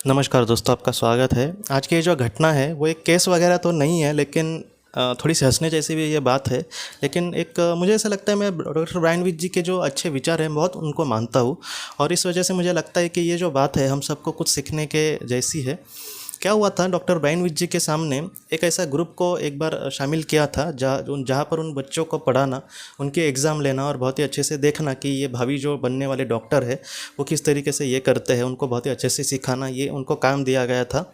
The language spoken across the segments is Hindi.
नमस्कार दोस्तों, आपका स्वागत है। आज की ये जो घटना है वो एक केस वगैरह तो नहीं है, लेकिन थोड़ी सी हंसने जैसी भी ये बात है। लेकिन एक मुझे ऐसा लगता है, मैं डॉक्टर ब्रायन विच जी के जो अच्छे विचार हैं बहुत उनको मानता हूँ। और इस वजह से मुझे लगता है कि ये जो बात है हम सबको कुछ सीखने के जैसी है। क्या हुआ था, डॉक्टर ब्रायन विच जी के सामने एक ऐसा ग्रुप को एक बार शामिल किया था जहाँ पर उन बच्चों को पढ़ाना, उनके एग्ज़ाम लेना और बहुत ही अच्छे से देखना कि ये भावी जो बनने वाले डॉक्टर है वो किस तरीके से ये करते हैं, उनको बहुत ही अच्छे से सिखाना, ये उनको काम दिया गया था।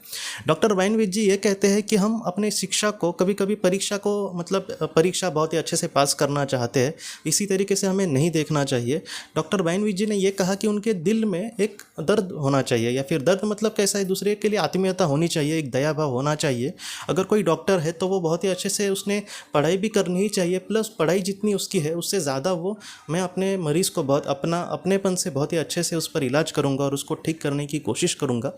डॉक्टर ब्रायन विच जी ये कहते हैं कि हम अपने शिक्षा को कभी कभी परीक्षा को परीक्षा बहुत ही अच्छे से पास करना चाहते हैं, इसी तरीके से हमें नहीं देखना चाहिए। डॉक्टर ब्रायन विच जी ने यह कहा कि उनके दिल में एक दर्द होना चाहिए, या फिर दर्द मतलब कैसा है, दूसरे के लिए आत्मीयता होनी चाहिए, एक दया भाव होना चाहिए। अगर कोई डॉक्टर है तो वो बहुत ही अच्छे से उसने पढ़ाई भी करनी ही चाहिए, प्लस पढ़ाई जितनी उसकी है उससे ज़्यादा वो मैं अपने मरीज़ को बहुत अपनेपन से बहुत ही अच्छे से उस पर इलाज करूँगा और उसको ठीक करने की कोशिश करूँगा।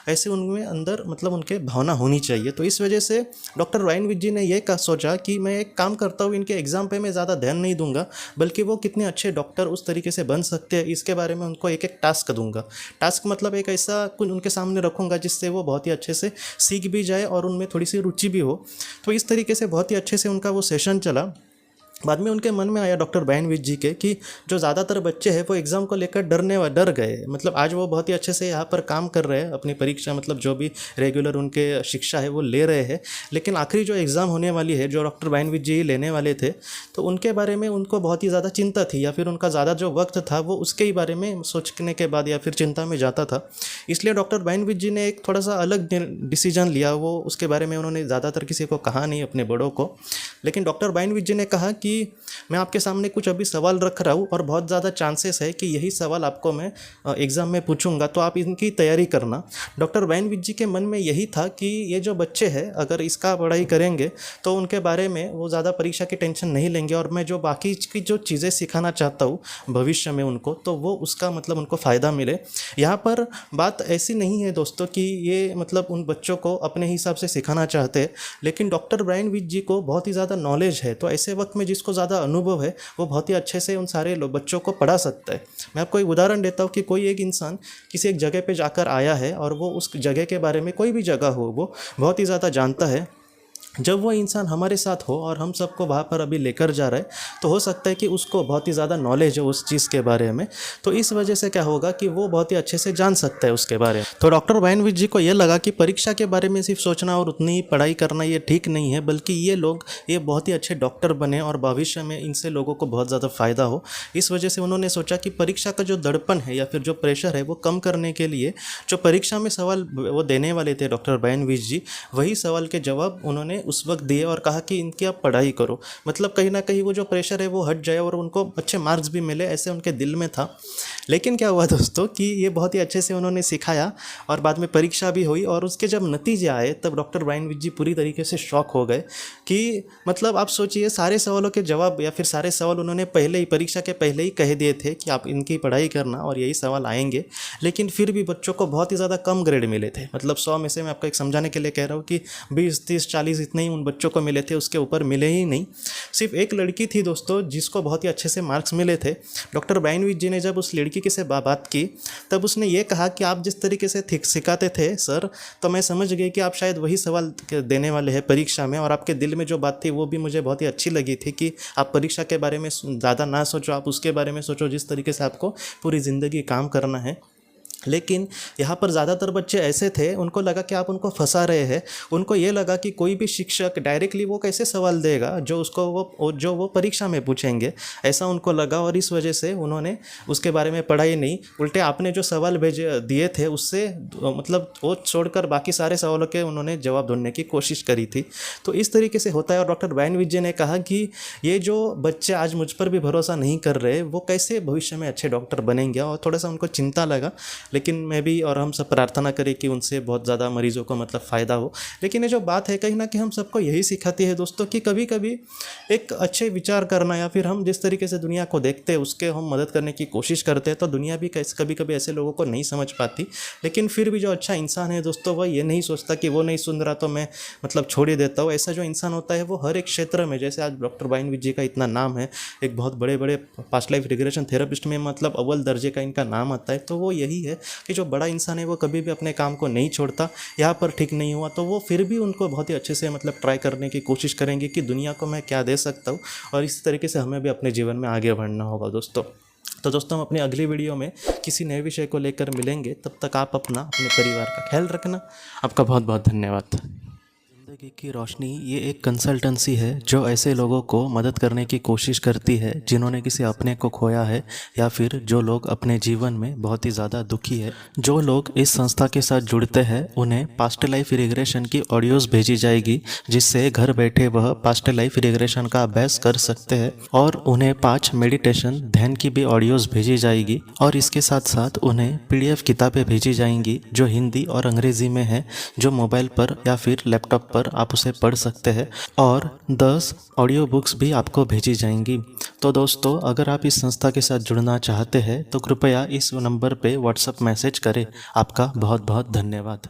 ऐसे उनमें अंदर उनके भावना होनी चाहिए। तो इस वजह से डॉक्टर ब्रायन विच जी ने यह सोचा कि मैं एक काम करता हूँ, इनके एग्ज़ाम पे मैं ज़्यादा ध्यान नहीं दूंगा, बल्कि वो कितने अच्छे डॉक्टर उस तरीके से बन सकते हैं इसके बारे में उनको एक एक टास्क दूंगा। टास्क मतलब एक ऐसा कुछ उनके सामने रखूँगा जिससे वो बहुत ही अच्छे से सीख भी जाए और उनमें थोड़ी सी रुचि भी हो। तो इस तरीके से बहुत ही अच्छे से उनका वो सेशन चला। बाद में उनके मन में आया डॉक्टर ब्रायन विच जी के कि जो ज़्यादातर बच्चे हैं वो एग्ज़ाम को लेकर डर गए। आज वो बहुत ही अच्छे से यहाँ पर काम कर रहे हैं, अपनी परीक्षा जो भी रेगुलर उनके शिक्षा है वो ले रहे हैं, लेकिन आखिरी जो एग्ज़ाम होने वाली है जो डॉक्टर ब्रायन विच जी लेने वाले थे, तो उनके बारे में उनको बहुत ही ज़्यादा चिंता थी, या फिर उनका ज़्यादा जो वक्त था वो उसके ही बारे में सोचने के बाद या फिर चिंता में जाता था। इसलिए डॉक्टर ब्रायन विच जी ने एक थोड़ा सा अलग डिसीजन लिया। वो उसके बारे में उन्होंने ज़्यादातर किसी को कहा नहीं, अपने बड़ों को। लेकिन डॉक्टर ब्रायन विच जी ने कहा कि मैं आपके सामने कुछ अभी सवाल रख रहा हूँ और बहुत ज़्यादा चांसेस है कि यही सवाल आपको मैं एग्ज़ाम में पूछूंगा, तो आप इनकी तैयारी करना। डॉक्टर ब्रायन विच जी के मन में यही था कि ये जो बच्चे हैं अगर इसका पढ़ाई करेंगे तो उनके बारे में वो ज़्यादा परीक्षा की टेंशन नहीं लेंगे, और मैं जो बाकी की जो चीज़ें सिखाना चाहता हूँ भविष्य में उनको, तो वो उसका उनको फ़ायदा मिले। यहाँ पर बात ऐसी नहीं है दोस्तों कि ये उन बच्चों को अपने हिसाब से सिखाना चाहते हैं, लेकिन डॉक्टर ब्रायन विच जी को बहुत ही ज़्यादा नॉलेज है। तो ऐसे वक्त में जिसको ज़्यादा अनुभव है वो बहुत ही अच्छे से उन सारे बच्चों को पढ़ा सकता है। मैं आपको एक उदाहरण देता हूँ कि कोई एक इंसान किसी एक जगह पे जाकर आया है और वो उस जगह के बारे में, कोई भी जगह हो, वो बहुत ही ज़्यादा जानता है। जब वो इंसान हमारे साथ हो और हम सबको वहाँ पर अभी लेकर जा रहे हैं, तो हो सकता है कि उसको बहुत ही ज़्यादा नॉलेज है उस चीज़ के बारे में। तो इस वजह से क्या होगा कि वो बहुत ही अच्छे से जान सकता है उसके बारे में। तो डॉक्टर ब्रायन विच जी को ये लगा कि परीक्षा के बारे में सिर्फ सोचना और उतनी ही पढ़ाई करना ये ठीक नहीं है, बल्कि ये बहुत ही अच्छे डॉक्टर बने और भविष्य में इनसे लोगों को बहुत ज़्यादा फ़ायदा हो। इस वजह से उन्होंने सोचा कि परीक्षा का जो दड़पण है या फिर जो प्रेशर है वो कम करने के लिए जो परीक्षा में सवाल वो देने वाले थे डॉक्टर ब्रायन विच जी, वही सवाल के जवाब उन्होंने उस वक्त दिए और कहा कि इनकी आप पढ़ाई करो। कहीं ना कहीं वो जो प्रेशर है वो हट जाए और उनको अच्छे मार्क्स भी मिले, ऐसे उनके दिल में था। लेकिन क्या हुआ दोस्तों कि ये बहुत ही अच्छे से उन्होंने सिखाया और बाद में परीक्षा भी हुई, और उसके जब नतीजे आए तब डॉक्टर ब्रायन विच जी पूरी तरीके से शॉक हो गए कि आप सोचिए, सारे सवालों के जवाब या फिर सारे सवाल उन्होंने पहले ही परीक्षा के पहले ही कह दिए थे कि आप इनकी पढ़ाई करना और यही सवाल आएंगे, लेकिन फिर भी बच्चों को बहुत ही ज़्यादा कम ग्रेड मिले थे। 100 में से मैं आपको एक समझाने के लिए कह रहा हूँ कि 20, 30, 40 इतने ही उन बच्चों को मिले थे, उसके ऊपर मिले ही नहीं। सिर्फ एक लड़की थी दोस्तों जिसको बहुत ही अच्छे से मार्क्स मिले थे। डॉक्टर ब्रायन विच जी ने जब उस लड़की के से बात की तब उसने ये कहा कि आप जिस तरीके से सिखाते थे सर, तो मैं समझ गई कि आप शायद वही सवाल देने वाले हैं परीक्षा में, और आपके दिल में जो बात थी वो भी मुझे बहुत ही अच्छी लगी थी कि आप परीक्षा के बारे में ज़्यादा ना सोचो, आप उसके बारे में सोचो जिस तरीके से आपको पूरी ज़िंदगी काम करना है। लेकिन यहाँ पर ज़्यादातर बच्चे ऐसे थे, उनको लगा कि आप उनको फंसा रहे हैं। उनको ये लगा कि कोई भी शिक्षक डायरेक्टली वो कैसे सवाल देगा जो वो परीक्षा में पूछेंगे, ऐसा उनको लगा, और इस वजह से उन्होंने उसके बारे में पढ़ाई नहीं, उल्टे आपने जो सवाल भेजे दिए थे उससे वो छोड़कर बाकी सारे सवालों के उन्होंने जवाब ढूंढने की कोशिश करी थी। तो इस तरीके से होता है। और डॉक्टर ब्रायन विच जी ने कहा कि ये जो बच्चे आज मुझ पर भी भरोसा नहीं कर रहे, वो कैसे भविष्य में अच्छे डॉक्टर बनेंगे, और थोड़ा सा उनको चिंता लगा। लेकिन मैं भी और हम सब प्रार्थना करें कि उनसे बहुत ज़्यादा मरीज़ों को फ़ायदा हो। लेकिन ये जो बात है कहीं ना कहीं हम सबको यही सिखाती है दोस्तों कि कभी कभी एक अच्छे विचार करना, या फिर हम जिस तरीके से दुनिया को देखते हैं उसके हम मदद करने की कोशिश करते हैं, तो दुनिया भी कभी कभी ऐसे लोगों को नहीं समझ पाती। लेकिन फिर भी जो अच्छा इंसान है दोस्तों, वह ये नहीं सोचता कि वो नहीं सुन रहा तो मैं छोड़ ही देता हूँ। ऐसा जो इंसान होता है वो हर एक क्षेत्र में, जैसे आज डॉक्टर ब्रायन विच जी का इतना नाम है, एक बहुत बड़े बड़े पास्ट लाइफ रिग्रेशन थेरेपिस्ट में अव्वल दर्जे का इनका नाम आता है, तो वो यही है कि जो बड़ा इंसान है वो कभी भी अपने काम को नहीं छोड़ता। यहाँ पर ठीक नहीं हुआ तो वो फिर भी उनको बहुत ही अच्छे से मतलब ट्राई करने की कोशिश करेंगे कि दुनिया को मैं क्या दे सकता हूँ, और इस तरीके से हमें भी अपने जीवन में आगे बढ़ना होगा दोस्तों। तो दोस्तों, हम अपनी अगली वीडियो में किसी नए विषय को लेकर मिलेंगे। तब तक आप अपना अपने परिवार का ख्याल रखना। आपका बहुत बहुत धन्यवाद। ज़िंदगी की रोशनी ये एक कंसल्टेंसी है जो ऐसे लोगों को मदद करने की कोशिश करती है जिन्होंने किसी अपने को खोया है, या फिर जो लोग अपने जीवन में बहुत ही ज़्यादा दुखी है। जो लोग इस संस्था के साथ जुड़ते हैं उन्हें पास्ट लाइफ रिग्रेशन की ऑडियोज़ भेजी जाएगी, जिससे घर बैठे वह पास्ट लाइफ रिग्रेशन का अभ्यास कर सकते हैं। और उन्हें 5 मेडिटेशन ध्यान की भी ऑडियोज़ भेजी जाएगी, और इसके साथ साथ उन्हें PDF किताबें भेजी जाएंगी जो हिंदी और अंग्रेज़ी में है, जो मोबाइल पर या फिर लैपटॉप पर आप उसे पढ़ सकते हैं। और 10 ऑडियो बुक्स भी आपको भेजी जाएंगी। तो दोस्तों, अगर आप इस संस्था के साथ जुड़ना चाहते हैं तो कृपया इस नंबर पे व्हाट्सएप मैसेज करें। आपका बहुत बहुत धन्यवाद।